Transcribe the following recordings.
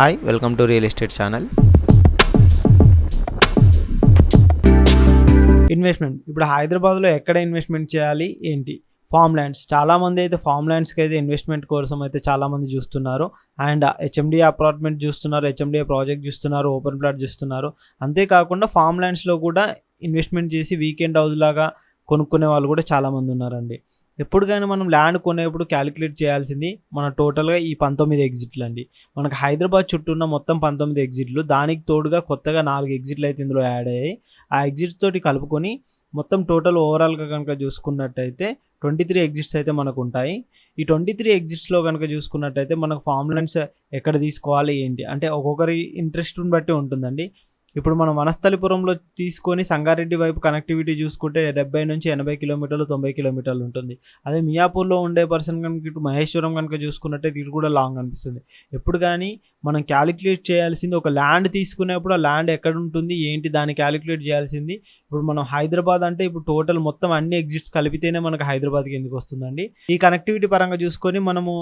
Hi welcome to real estate channel. Investment ఇప్పుడు హైదరాబాద్లో ఎక్కడ ఇన్వెస్ట్మెంట్ చేయాలి ఏంటి? ఫామ్ ల్యాండ్స్, చాలామంది అయితే ఫామ్ ల్యాండ్స్కి అయితే ఇన్వెస్ట్మెంట్ కోసం అయితే చాలామంది చూస్తున్నారు. అండ్ హెచ్ఎండిఏ అపార్ట్మెంట్ చూస్తున్నారు, హెచ్ఎండిఏ ప్రాజెక్ట్ చూస్తున్నారు, ఓపెన్ ప్లాట్ చూస్తున్నారు. అంతేకాకుండా ఫామ్ ల్యాండ్స్లో కూడా ఇన్వెస్ట్మెంట్ చేసి వీకెండ్ హౌస్ లాగా కొనుక్కునే వాళ్ళు కూడా చాలామంది ఉన్నారండి. ఎప్పుడు కానీ మనం ల్యాండ్ కొనేప్పుడు క్యాలిక్యులేట్ చేయాల్సింది మన టోటల్గా ఈ 19 ఎగ్జిట్లు అండి. మనకు హైదరాబాద్ చుట్టూ ఉన్న మొత్తం 19 ఎగ్జిట్లు, దానికి తోడుగా కొత్తగా 4 ఎగ్జిట్లు అయితే ఇందులో యాడ్ అయ్యాయి. ఆ ఎగ్జిట్స్ తోటి కలుపుకొని మొత్తం టోటల్ ఓవరాల్గా కనుక చూసుకున్నట్టయితే 23 ఎగ్జిట్స్ అయితే మనకు ఉంటాయి. ఈ 23 ఎగ్జిట్స్లో కనుక చూసుకున్నట్టయితే మనకు ఫామ్ ల్యాండ్స్ ఎక్కడ తీసుకోవాలి ఏంటి అంటే ఒక్కొక్కరి ఇంట్రెస్ట్ని బట్టి ఉంటుందండి. ఇప్పుడు మనం వనస్థలిపురంలో తీసుకొని సంగారెడ్డి వైపు కనెక్టివిటీ చూసుకుంటే 70 నుంచి 80 కిలోమీటర్లు 90 కిలోమీటర్లు ఉంటుంది. అదే మియాపూర్లో ఉండే పర్సన్ కనుక ఇటు మహేశ్వరం కనుక చూసుకున్నట్టయితే ఇది కూడా లాంగ్ అనిపిస్తుంది. ఎప్పుడు కానీ మనం క్యాలిక్యులేట్ చేయాల్సింది ఒక ల్యాండ్ తీసుకునేప్పుడు ఆ ల్యాండ్ ఎక్కడ ఉంటుంది ఏంటి దాన్ని క్యాలిక్యులేట్ చేయాల్సింది. ఇప్పుడు మనం హైదరాబాద్ అంటే ఇప్పుడు టోటల్ మొత్తం అన్ని ఎగ్జిట్స్ కలిపితేనే మనకు హైదరాబాద్కి ఎందుకు వస్తుందండి. ఈ కనెక్టివిటీ పరంగా చూసుకొని మనము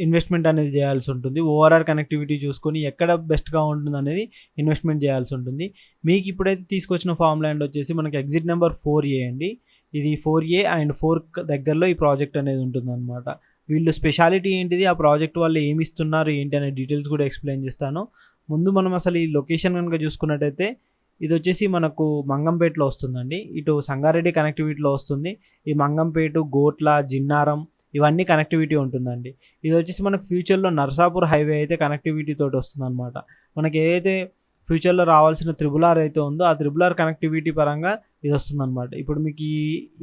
ఇన్వెస్ట్మెంట్ అనేది చేయాల్సి ఉంటుంది. ఓవరాల్ కనెక్టివిటీ చూసుకొని ఎక్కడ బెస్ట్గా ఉంటుంది అనేది ఇన్వెస్ట్మెంట్ చేయాల్సి ఉంటుంది. మీకు ఇప్పుడైతే తీసుకొచ్చిన ఫామ్ ల్యాండ్ వచ్చేసి మనకి ఎగ్జిట్ నెంబర్ 4A అండి. ఇది 4A అండ్ 4 దగ్గరలో ఈ ప్రాజెక్ట్ అనేది ఉంటుందన్నమాట. వీళ్ళు స్పెషాలిటీ ఏంటిది, ఆ ప్రాజెక్ట్ వాళ్ళు ఏమి ఇస్తున్నారు ఏంటి అనే డీటెయిల్స్ కూడా ఎక్స్ప్లెయిన్ చేస్తాను. ముందు మనం అసలు ఈ లొకేషన్ కనుక చూసుకున్నట్టయితే ఇది వచ్చేసి మనకు మంగంపేటలో వస్తుందండి. ఇటు సంగారెడ్డి కనెక్టివిటీలో వస్తుంది. ఈ మంగంపేట, గోట్ల, జిన్నారం ఇవన్నీ కనెక్టివిటీ ఉంటుందండి. ఇది వచ్చేసి మనకు ఫ్యూచర్లో నర్సాపూర్ హైవే అయితే కనెక్టివిటీ తోటి వస్తుంది అనమాట. మనకి ఏదైతే ఫ్యూచర్లో రావాల్సిన త్రిబుల్ ఆర్ అయితే ఉందో ఆ త్రిబుల్ ఆర్ కనెక్టివిటీ పరంగా ఇది వస్తుందన్నమాట. ఇప్పుడు మీకు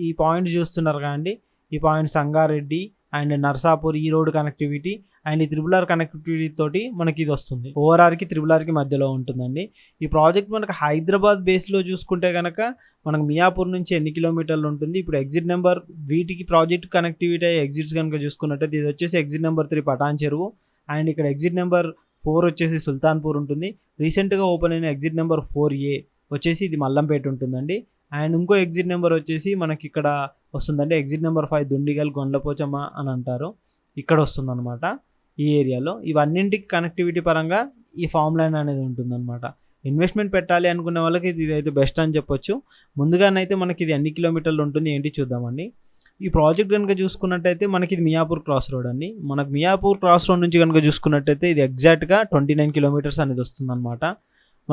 ఈ పాయింట్ చూస్తున్నారు కదండి, ఈ పాయింట్ సంగారెడ్డి అండ్ నర్సాపూర్ ఈ రోడ్ కనెక్టివిటీ అండ్ ఈ త్రిబుల్ ఆర్ కనెక్టివిటీ తోటి మనకి ఇది వస్తుంది. ఓఆర్ఆర్కి త్రిబుల్ ఆర్కి మధ్యలో ఉంటుందండి. ఈ ప్రాజెక్ట్ మనకు హైదరాబాద్ బేస్లో చూసుకుంటే కనుక మనకు మియాపూర్ నుంచి ఎన్ని కిలోమీటర్లు ఉంటుంది. ఇప్పుడు ఎగ్జిట్ నెంబర్ వీటికి ప్రాజెక్ట్ కనెక్టివిటీ అయ్యే ఎగ్జిట్స్ కనుక చూసుకున్నట్టయితే ఇది వచ్చేసి ఎగ్జిట్ నెంబర్ 3 పటాన్ చెరువు అండ్ ఇక్కడ ఎగ్జిట్ నెంబర్ 4 వచ్చేసి సుల్తాన్పూర్ ఉంటుంది. రీసెంట్గా ఓపెన్ అయిన ఎగ్జిట్ నెంబర్ 4A వచ్చేసి ఇది మల్లంపేట ఉంటుందండి. అండ్ ఇంకో ఎగ్జిట్ నెంబర్ వచ్చేసి మనకి ఇక్కడ వస్తుందండి ఎగ్జిట్ నెంబర్ 5 దుండిగల్ గొండ్లపోచమ్మ అని అంటారు, ఇక్కడ వస్తుందన్నమాట ఈ ఏరియాలో. ఇవన్నింటికి కనెక్టివిటీ పరంగా ఈ ఫామ్ ల్యాండ్ అనేది ఉంటుందన్నమాట. ఇన్వెస్ట్మెంట్ పెట్టాలి అనుకునే వాళ్ళకి ఇది అయితే బెస్ట్ అని చెప్పొచ్చు. ముందుగానైతే మనకి ఇది ఎన్ని కిలోమీటర్లు ఉంటుంది ఏంటి చూద్దామండి. ఈ ప్రాజెక్ట్ కనుక చూసుకున్నట్టయితే మనకి ఇది మియాపూర్ క్రాస్ రోడ్ అండి. మనకు మియాపూర్ క్రాస్ రోడ్ నుంచి కనుక చూసుకున్నట్టయితే ఇది ఎగ్జాక్ట్గా 29 కిలోమీటర్స్ అనేది వస్తుందన్నమాట.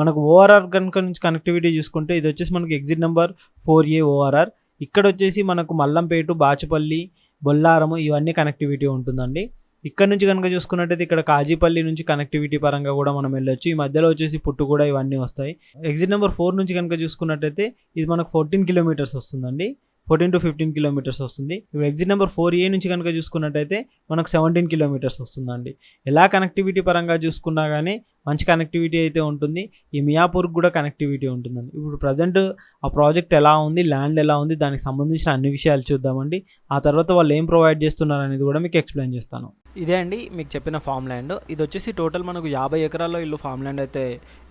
మనకు ఓఆర్ఆర్ కనుక నుంచి కనెక్టివిటీ చూసుకుంటే ఇది వచ్చేసి మనకి ఎగ్జిట్ నెంబర్ 4A ఓఆర్ఆర్. ఇక్కడ వచ్చేసి మనకు మల్లంపేట, బాచుపల్లి, బొల్లారము ఇవన్నీ కనెక్టివిటీ ఉంటుందండి. ఇక్కడ నుంచి కనుక చూసుకున్నట్టయితే ఇక్కడ కాజీపల్లి నుంచి కనెక్టివిటీ పరంగా కూడా మనం వెళ్ళొచ్చు. ఈ మధ్యలో వచ్చేసి పుట్టు కూడా ఇవన్నీ వస్తాయి. ఎగ్జిట్ నెంబర్ 4 నుంచి కనుక చూసుకున్నట్టయితే ఇది మనకు 14 కిలోమీటర్స్ వస్తుందండి, 14 to 15 కిలోమీటర్స్ వస్తుంది. ఇప్పుడు ఎగ్జిట్ నెంబర్ 4A నుంచి కనుక చూసుకున్నట్టయితే మనకు 17 కిలోమీటర్స్ వస్తుందండి. ఎలా కనెక్టివిటీ పరంగా చూసుకున్నా కానీ మంచి కనెక్టివిటీ అయితే ఉంటుంది. ఈ మియాపూర్కి కూడా కనెక్టివిటీ ఉంటుందండి. ఇప్పుడు ప్రజెంట్ ఆ ప్రాజెక్ట్ ఎలా ఉంది, ల్యాండ్ ఎలా ఉంది, దానికి సంబంధించిన అన్ని విషయాలు చూద్దామండి. ఆ తర్వాత వాళ్ళు ఏం ప్రొవైడ్ చేస్తున్నారు అనేది కూడా మీకు ఎక్స్ప్లెయిన్ చేస్తాను. ఇదే అండి మీకు చెప్పిన ఫామ్ ల్యాండ్. ఇది వచ్చేసి టోటల్ మనకు 50 ఎకరాల్లో వీళ్ళు ఫామ్ ల్యాండ్ అయితే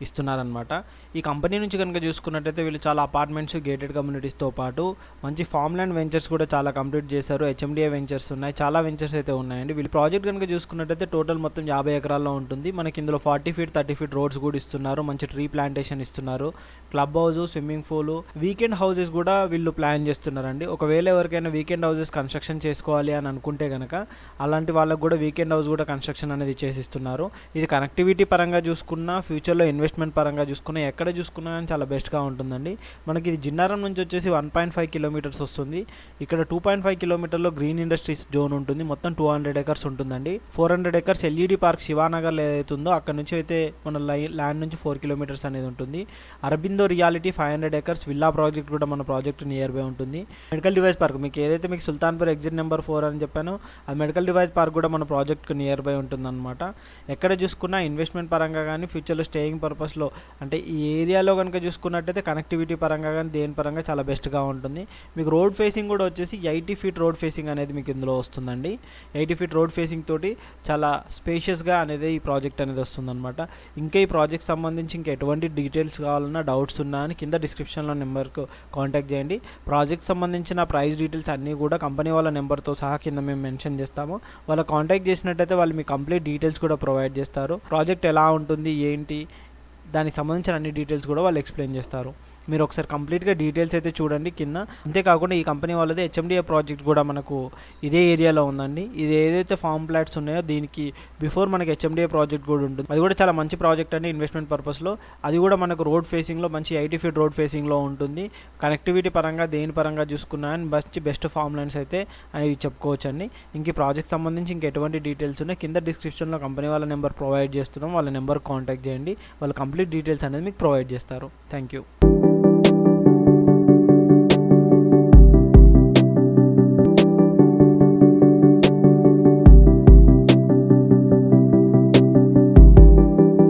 ఇస్తున్నారనమాట. ఈ కంపెనీ నుంచి కనుక చూసుకున్నట్టయితే వీళ్ళు చాలా అపార్ట్మెంట్స్, గేటెడ్ కమ్యూనిటీస్తో పాటు మంచి ఫామ్ ల్యాండ్ వెంచర్స్ కూడా చాలా కంప్లీట్ చేశారు. హెచ్ఎండిఏ వెంచర్స్ ఉన్నాయి, చాలా వెంచర్స్ అయితే ఉన్నాయండి. వీళ్ళు ప్రాజెక్ట్ కనుక చూసుకున్నట్టయితే టోటల్ మొత్తం 50 ఎకరాల్లో ఉంటుంది. మనకి ఇందులో 40 feet 30 feet రోడ్స్ కూడా ఇస్తున్నారు, మంచి ట్రీ ప్లాంటేషన్ ఇస్తున్నారు, club house, swimming pool, weekend houses కూడా వీళ్ళు ప్లాన్ చేస్తున్నారండి. ఒకవేళ ఎవరికైనా వీకెండ్ హౌసెస్ కన్స్ట్రక్షన్ చేసుకోవాలి అని అనుకుంటే కనుక అలాంటి వాళ్ళకు కూడా వీకెండ్ హౌస్ కూడా కన్స్ట్రక్షన్ అనేది చేసిస్తున్నారు. ఇది కనెక్టివిటీ పరంగా చూసుకున్నా, ఫ్యూచర్లో ఇన్వెస్ట్మెంట్ పరంగా చూసుకున్నా, ఎక్కడ చూసుకున్నా కానీ చాలా బెస్ట్గా ఉంటుందండి. మనకి ఇది జిన్నారం నుంచి వచ్చేసి 1.5 కిలోమీటర్స్ వస్తుంది. ఇక్కడ 2.5 కిలోమీటర్లో గ్రీన్ ఇండస్ట్రీస్ జోన్ ఉంటుంది. మొత్తం 200 ఎకర్స్ ఉంటుందండి. 400 ఎకర్స్ ఎల్ఈడి పార్క్ శివానగర్ ఏదైతుందో అక్కడ నుంచి అయితే మన ల్యాండ్ నుంచి 4 కిలోమీటర్స్ అనేది ఉంటుంది. Aurobindo reality 500 acres villa project కూడా మన ప్రాజెక్ట్ నియర్ బై ఉంటుంది. మెడికల్ డివైస్ పార్క్ మీకు ఏదైతే మీకు సుల్తాన్పూర్ ఎగ్జిట్ నెంబర్ 4 అని చెప్పానో ఆ మెడికల్ డివైస్ పార్క్ కూడా మన ప్రాజెక్ట్కి నియర్ బై ఉంటుందన్నమాట. ఎక్కడ చూసుకున్నా ఇన్వెస్ట్మెంట్ పరంగా కానీ ఫ్యూచర్లో స్టేయింగ్ పర్పస్లో అంటే ఈ ఏరియాలో కనుక చూసుకున్నట్టయితే కనెక్టివిటీ పరంగా కానీ దేని పరంగా చాలా బెస్ట్గా ఉంటుంది. మీకు రోడ్ ఫేసింగ్ కూడా వచ్చేసి 80 feet రోడ్ ఫేసింగ్ అనేది మీకు ఇందులో వస్తుందండి. 80 feet రోడ్ ఫేసింగ్ తోటి చాలా స్పేషియస్గా అనేది ఈ ప్రాజెక్ట్ అనేది వస్తుందన్నమాట. అనమాట. ఇంకా ఈ ప్రాజెక్ట్ సంబంధించి ఇంకా ఎటువంటి డీటెయిల్స్ కావాలన్నా, డౌట్స్ ఉన్నా అని కింద డిస్క్రిప్షన్లో నెంబర్కు కాంటాక్ట్ చేయండి. ప్రాజెక్ట్ సంబంధించిన ప్రైస్ డీటెయిల్స్ అన్నీ కూడా కంపెనీ వాళ్ళ నెంబర్తో సహా కింద మేము మెన్షన్ చేస్తాము. వాళ్ళ కాంటాక్ట్ చేసినట్టయితే వాళ్ళు మీ కంప్లీట్ డీటెయిల్స్ కూడా ప్రొవైడ్ చేస్తారు. ప్రాజెక్ట్ ఎలా ఉంటుంది, ఏంటి, దానికి సంబంధించిన అన్ని డీటెయిల్స్ కూడా వాళ్ళు ఎక్స్ప్లెయిన్ చేస్తారు. మీరు ఒకసారి కంప్లీట్గా డీటెయిల్స్ అయితే చూడండి కింద. అంతేకాకుండా ఈ కంపెనీ వాళ్ళది హెచ్ఎండిఏ ప్రాజెక్ట్ కూడా మనకు ఇదే ఏరియాలో ఉందండి. ఇది ఏదైతే ఫామ్ ప్లాట్స్ ఉన్నాయో దీనికి బిఫోర్ మనకి హెచ్ఎండిఏ ప్రాజెక్ట్ కూడా ఉంటుంది. అది కూడా చాలా మంచి ప్రాజెక్ట్ అండి ఇన్వెస్ట్మెంట్ పర్పస్లో. అది కూడా మనకు రోడ్ ఫేసింగ్లో, మంచి 80 ఫీట్ రోడ్ ఫేసింగ్లో ఉంటుంది. కనెక్టివిటీ పరంగా, దేని పరంగా చూసుకున్నా బెస్ట్ ఫామ్ ల్యాండ్స్ అయితే అనేవి చెప్పుకోవచ్చు అండి. ఇంక ఈ ప్రాజెక్ట్ సంబంధించి ఇంకా ఎటువంటి డీటెయిల్స్ ఉన్నాయి కింద డిస్క్రిప్షన్లో కంపెనీ వాళ్ళ నెంబర్ ప్రొవైడ్ చేస్తున్నాం. వాళ్ళ నెంబర్ కాంటాక్ట్ చేయండి. వాళ్ళు కంప్లీట్ డీటెయిల్స్ అనేది మీకు ప్రొవైడ్ చేస్తారు. Thank you.